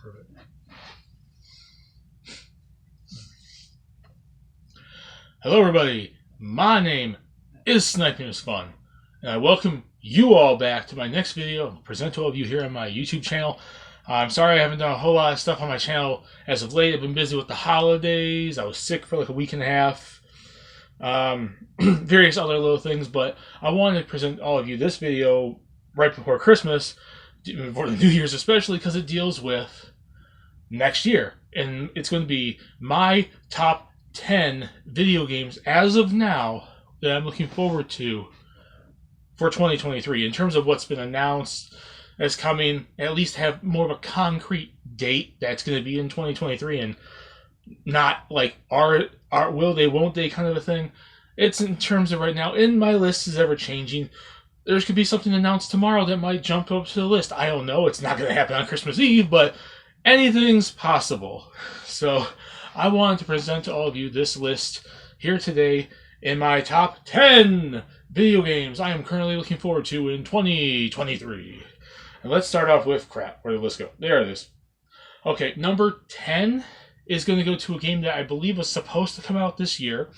Perfect. Hello, everybody. My name is Sniping is Fun, and I welcome you all back to my next video and present to all of you here on my YouTube channel. I'm sorry I haven't done a whole lot of stuff on my channel as of late. I've been busy with the holidays. I was sick for like a week and a half. Various other little things, but I wanted to present all of you this video right before Christmas, before the New Year's especially, because it deals with next year. And it's going to be my top 10 video games as of now that I'm looking forward to for 2023 in terms of what's been announced as coming, at least have more of a concrete date that's going to be in 2023 and not like are will they won't they kind of a thing. It's in terms of right now, and my list is ever changing. There could be something announced tomorrow that might jump up to the list. I don't know. It's not going to happen on Christmas Eve, but anything's possible. So I wanted to present to all of you this list here today in my top 10 video games I am currently looking forward to in 2023. And let's start off with crap. Where did the list go? There it is. Okay, number 10 is going to go to a game that I believe was supposed to come out this year.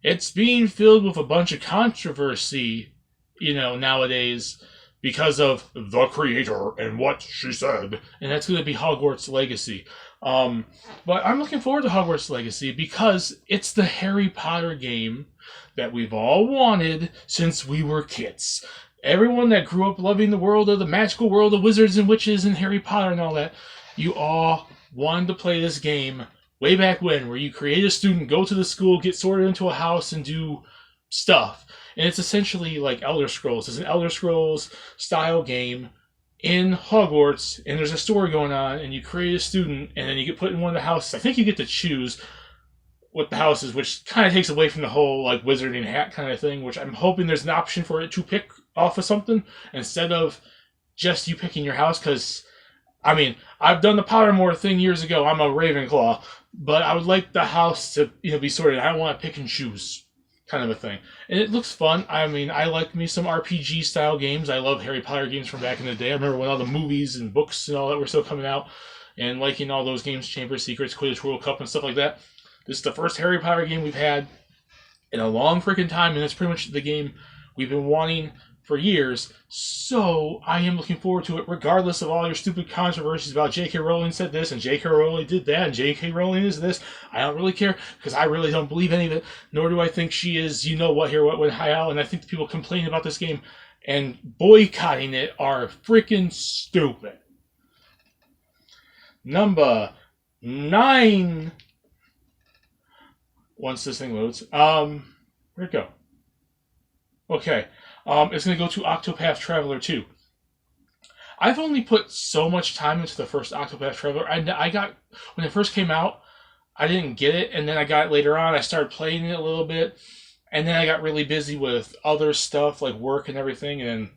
It's being filled with a bunch of controversy, nowadays because of the creator and what she said. And that's going to be Hogwarts Legacy. But I'm looking forward to Hogwarts Legacy because it's the Harry Potter game that we've all wanted since we were kids. Everyone that grew up loving the world of the magical world of wizards and witches and Harry Potter and all that, you all wanted to play this game way back when, where you create a student, go to the school, get sorted into a house, and do stuff. And it's essentially like Elder Scrolls. It's an Elder Scrolls style game in Hogwarts, and there's a story going on, and you create a student, and then you get put in one of the houses. I think you get to choose what the house is, which kind of takes away from the whole like wizarding hat kind of thing, which I'm hoping there's an option for it to pick off of something instead of just you picking your house, because I've done the Pottermore thing years ago. I'm a Ravenclaw, but I would like the house to be sorted. I don't want to pick and choose kind of a thing. And it looks fun. I like me some RPG style games. I love Harry Potter games from back in the day. I remember when all the movies and books and all that were still coming out, and liking all those games, Chamber of Secrets, Quidditch World Cup, and stuff like that. This is the first Harry Potter game we've had in a long freaking time, and it's pretty much the game we've been wanting for years. So I am looking forward to it, regardless of all your stupid controversies about J.K. Rowling said this, and J.K. Rowling did that, and J.K. Rowling is this. I don't really care, because I really don't believe any of it, nor do I think she is, what here, what, when, how, and I think the people complaining about this game and boycotting it are freaking stupid. Number 9. Once this thing loads. Where'd it go? Okay. It's going to go to Octopath Traveler 2. I've only put so much time into the first Octopath Traveler. I got, when it first came out, I didn't get it, and then I got it later on. I started playing it a little bit, and then I got really busy with other stuff, like work and everything, and,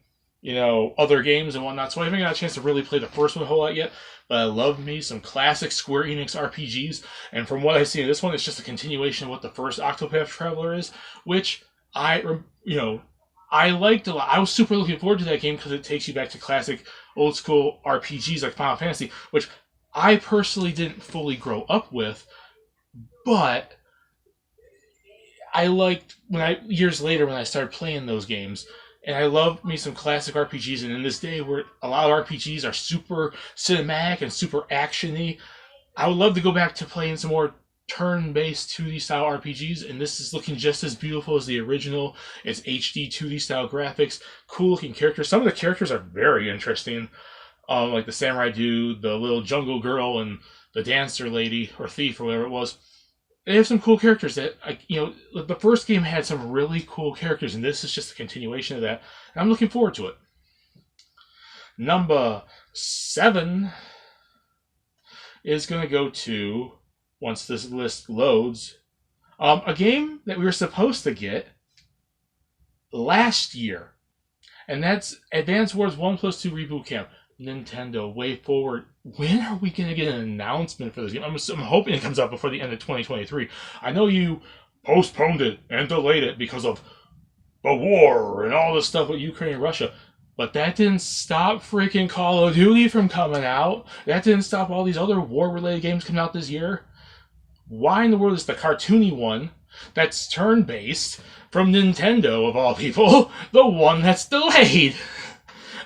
other games and whatnot. So I haven't got a chance to really play the first one a whole lot yet, but I love me some classic Square Enix RPGs, and from what I've seen, this one is just a continuation of what the first Octopath Traveler is, which I liked a lot. I was super looking forward to that game because it takes you back to classic old school RPGs like Final Fantasy, which I personally didn't fully grow up with, but I liked years later when I started playing those games. And I love me some classic RPGs, and in this day where a lot of RPGs are super cinematic and super action-y, I would love to go back to playing some more turn-based 2D style RPGs, and this is looking just as beautiful as the original. It's HD 2D style graphics, cool looking characters. Some of the characters are very interesting, like the samurai dude, the little jungle girl, and the dancer lady or thief or whatever it was. They have some cool characters that, the first game had some really cool characters, and this is just a continuation of that. And I'm looking forward to it. Number 7 is going to go to, once this list loads, a game that we were supposed to get last year. And that's Advance Wars 1+2 Reboot Camp. Nintendo, way forward. When are we going to get an announcement for this game? I'm hoping it comes out before the end of 2023. I know you postponed it and delayed it because of the war and all this stuff with Ukraine and Russia. But that didn't stop freaking Call of Duty from coming out. That didn't stop all these other war-related games coming out this year. Why in the world is the cartoony one that's turn-based from Nintendo, of all people, the one that's delayed?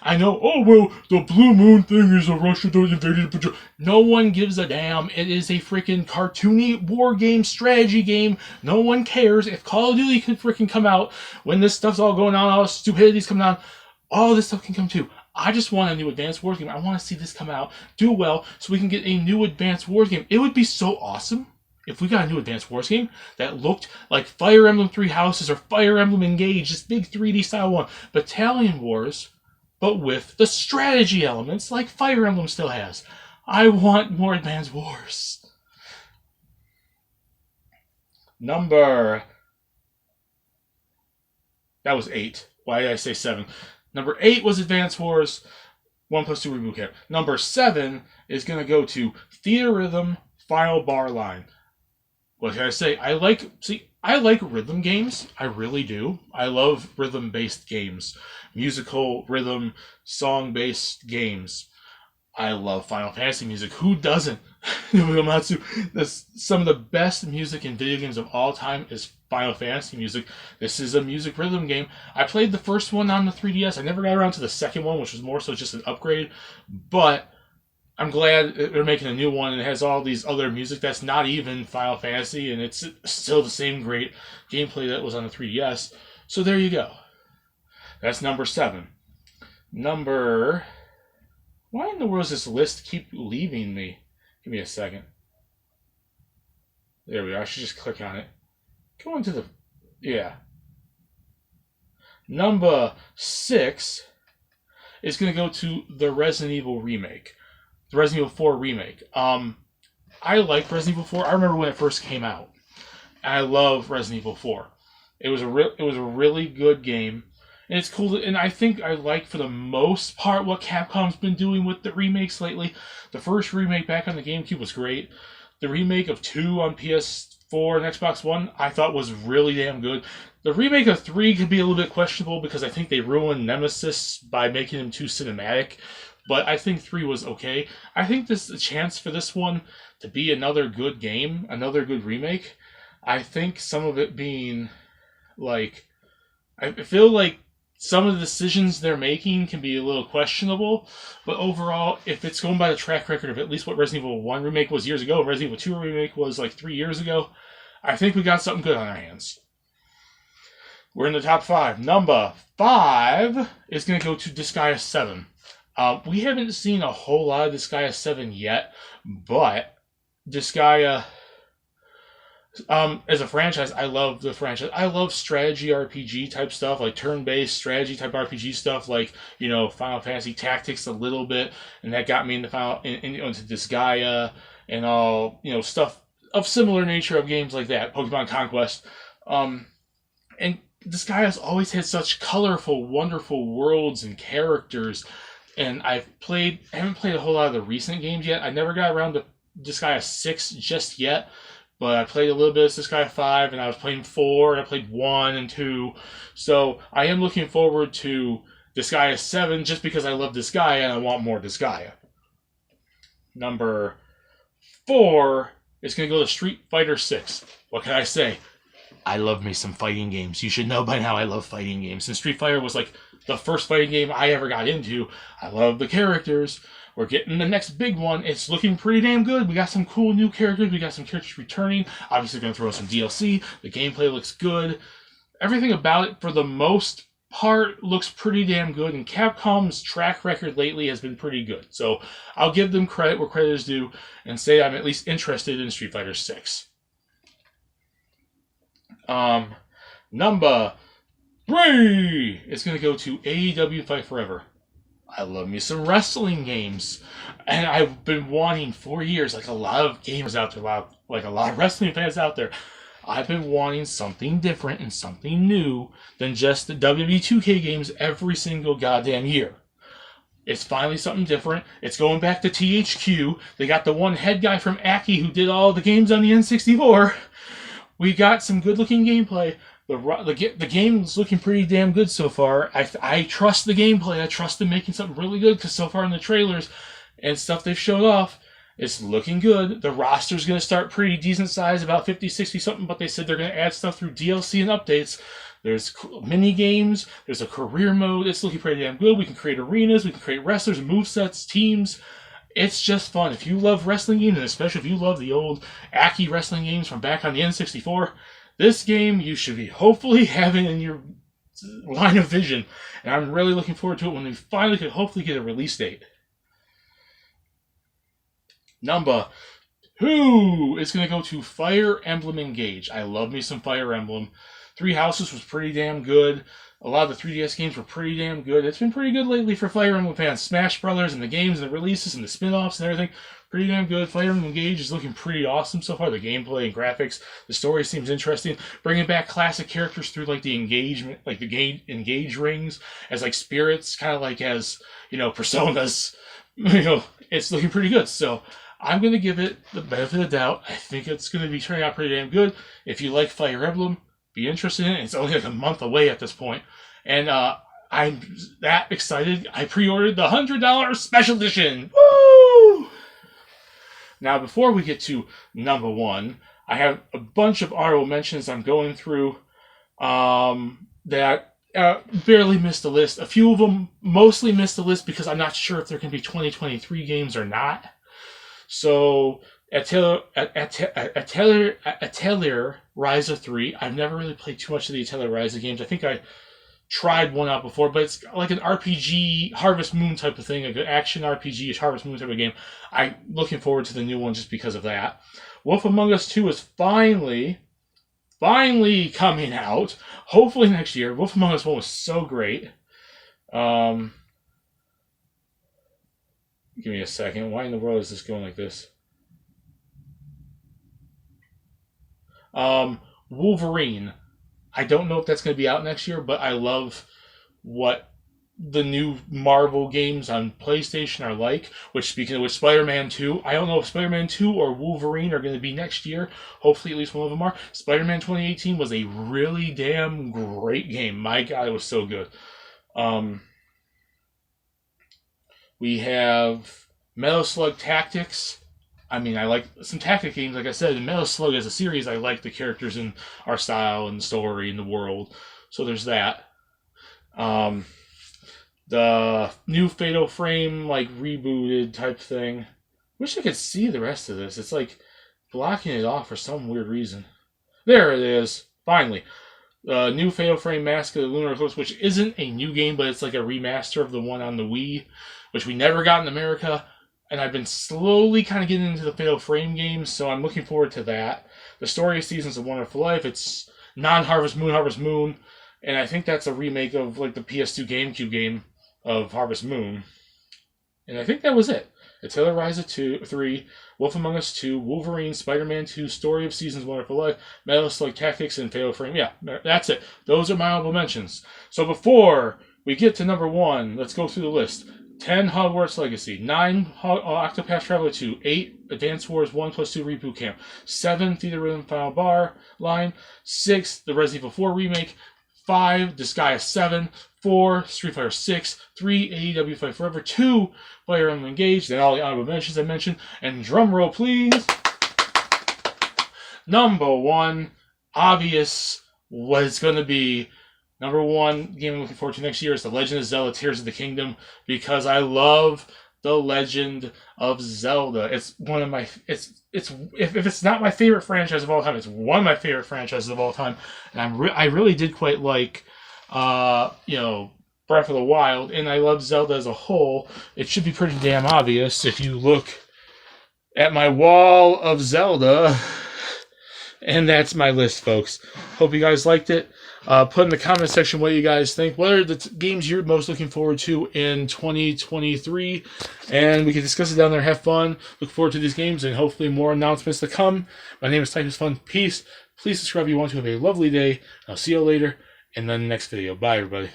I know, oh, well, the Blue Moon thing is a Russia that invaded. No one gives a damn. It is a freaking cartoony war game, strategy game. No one cares. If Call of Duty could freaking come out when this stuff's all going on, all stupidity's coming on, all this stuff can come too. I just want a new Advanced Wars game. I want to see this come out, do well, so we can get a new Advanced Wars game. It would be so awesome if we got a new Advanced Wars game that looked like Fire Emblem Three Houses or Fire Emblem Engage, this big 3D style one. Battalion Wars, but with the strategy elements like Fire Emblem still has. I want more Advanced Wars. That was 8. Why did I say 7? Number 8 was Advanced Wars 1+2 Reboot Camp. Number 7 is going to go to Theatrhythm Final Bar Line. What can I say? I like rhythm games. I really do. I love rhythm-based games. Musical, rhythm, song-based games. I love Final Fantasy music. Who doesn't? Some of the best music in video games of all time is Final Fantasy music. This is a music rhythm game. I played the first one on the 3DS. I never got around to the second one, which was more so just an upgrade. But I'm glad they're making a new one, and it has all these other music that's not even Final Fantasy, and it's still the same great gameplay that was on the 3DS. So there you go. That's number 7. Why in the world does this list keep leaving me? Give me a second. There we go. I should just click on it. Go into the... Yeah. Number 6 is going to go to the Resident Evil remake. The Resident Evil 4 remake. I like Resident Evil 4. I remember when it first came out. I love Resident Evil 4. It was a really good game. And it's cool, and I think I like, for the most part, what Capcom's been doing with the remakes lately. The first remake back on the GameCube was great. The remake of 2 on PS4 and Xbox One, I thought was really damn good. The remake of 3 could be a little bit questionable because I think they ruined Nemesis by making him too cinematic. But I think 3 was okay. I think there's a chance for this one to be another good game, another good remake. I think some of it being, like... I feel like some of the decisions they're making can be a little questionable, but overall, if it's going by the track record of at least what Resident Evil 1 remake was years ago, and Resident Evil 2 remake was like 3 years ago, I think we got something good on our hands. We're in the top 5. Number 5 is going to go to Disgaea 7. We haven't seen a whole lot of Disgaea 7 yet, but Disgaea... as a franchise, I love the franchise. I love strategy RPG type stuff, like turn-based strategy type RPG stuff, like, Final Fantasy Tactics a little bit, and that got me into Disgaea and all, stuff of similar nature of games like that, Pokemon Conquest. And Disgaea's always had such colorful, wonderful worlds and characters, and I haven't played a whole lot of the recent games yet. I never got around to Disgaea 6 just yet. But I played a little bit of Disgaea 5, and I was playing 4, and I played 1 and 2. So I am looking forward to Disgaea 7 just because I love Disgaea and I want more Disgaea. Number 4 is going to go to Street Fighter 6. What can I say? I love me some fighting games. You should know by now I love fighting games. And Street Fighter was like the first fighting game I ever got into. I love the characters. We're getting the next big one. It's looking pretty damn good. We got some cool new characters. We got some characters returning. Obviously going to throw some DLC. The gameplay looks good. Everything about it, for the most part, looks pretty damn good. And Capcom's track record lately has been pretty good. So I'll give them credit where credit is due and say I'm at least interested in Street Fighter 6. Number 3 is going to go to AEW Fight Forever. I love me some wrestling games, and I've been wanting for years, like a lot of gamers out there, like a lot of wrestling fans out there, I've been wanting something different and something new than just the WWE 2K games every single goddamn year. It's finally something different. It's going back to THQ. They got the one head guy from Aki who did all the games on the N64. We got some good-looking gameplay. The game's looking pretty damn good so far. I trust the gameplay. I trust them making something really good because so far in the trailers and stuff they've showed off, it's looking good. The roster's going to start pretty decent size, about 50, 60 something, but they said they're going to add stuff through DLC and updates. There's mini games. There's a career mode. It's looking pretty damn good. We can create arenas. We can create wrestlers, movesets, teams. It's just fun. If you love wrestling games, and especially if you love the old Aki wrestling games from back on the N64, this game you should be hopefully having in your line of vision. And I'm really looking forward to it when we finally could hopefully get a release date. Number 2 is going to go to Fire Emblem Engage. I love me some Fire Emblem. Three Houses was pretty damn good. A lot of the 3DS games were pretty damn good. It's been pretty good lately for Fire Emblem fans. Smash Brothers and the games and the releases and the spin-offs and everything, pretty damn good. Fire Emblem Engage is looking pretty awesome so far. The gameplay and graphics, the story seems interesting. Bringing back classic characters through like the engagement, like the engage rings as like spirits, kind of like as, personas. It's looking pretty good. So I'm going to give it the benefit of the doubt. I think it's going to be turning out pretty damn good. If you like Fire Emblem, be interested in it. It's only like a month away at this point. And I'm that excited. I pre-ordered the $100 special edition. Woo! Now, before we get to number 1, I have a bunch of honorable mentions I'm going through that barely missed the list. A few of them mostly missed the list because I'm not sure if they're going to be 2023 games or not. So, Atelier Ryza 3. I've never really played too much of the Atelier Ryza games. I think I tried one out before, but it's like an RPG, Harvest Moon type of thing, like an action RPG, Harvest Moon type of game. I'm looking forward to the new one just because of that. Wolf Among Us 2 is finally coming out. Hopefully next year. Wolf Among Us 1 was so great. Give me a second. Why in the world is this going like this? Wolverine. I don't know if that's going to be out next year, but I love what the new Marvel games on PlayStation are like. Which, speaking of which, Spider-Man 2. I don't know if Spider-Man 2 or Wolverine are going to be next year. Hopefully at least one of them are. Spider-Man 2018 was a really damn great game. My God, it was so good. We have Metal Slug Tactics. I mean, I like some tactic games, like I said. In Metal Slug as a series, I like the characters and our style and the story and the world. So there's that. The new Fatal Frame, like, rebooted type thing. Wish I could see the rest of this. It's like blocking it off for some weird reason. There it is. Finally. New Fatal Frame Mask of the Lunar Eclipse, which isn't a new game, but it's like a remaster of the one on the Wii, which we never got in America. And I've been slowly kind of getting into the Fatal Frame games, so I'm looking forward to that. The Story of Seasons of Wonderful Life, it's non-Harvest Moon, and I think that's a remake of like the PS2 GameCube game of Harvest Moon. And I think that was it. Atelier Ryza 3, Wolf Among Us 2, Wolverine, Spider-Man 2, Story of Seasons, Wonderful Life, Metal Slug Tactics, and Fatal Frame. Yeah, that's it. Those are my honorable mentions. So before we get to number 1, let's go through the list. 10, Hogwarts Legacy. 9, Octopath Traveler 2. 8, Advance Wars 1+2 Reboot Camp. 7, Theater Rhythm Final Bar Line. 6, the Resident Evil 4 Remake. 5, Disgaea 7. 4, Street Fighter 6. 3, AEW Fight Forever. 2, Fire Emblem Engage. Then all the honorable mentions I mentioned. And drum roll, please. Number 1, obvious what it's going to be. Number 1 game I'm looking forward to next year is The Legend of Zelda Tears of the Kingdom, because I love The Legend of Zelda. It's one of my if it's not my favorite franchise of all time, it's one of my favorite franchises of all time. And I really did quite like Breath of the Wild, and I love Zelda as a whole. It should be pretty damn obvious if you look at my wall of Zelda. And that's my list, folks. Hope you guys liked it. Put in the comment section what you guys think. What are the games you're most looking forward to in 2023? And we can discuss it down there. Have fun. Look forward to these games and hopefully more announcements to come. My name is Typhus Fun. Peace. Please subscribe if you want to. Have a lovely day. I'll see you later in the next video. Bye, everybody.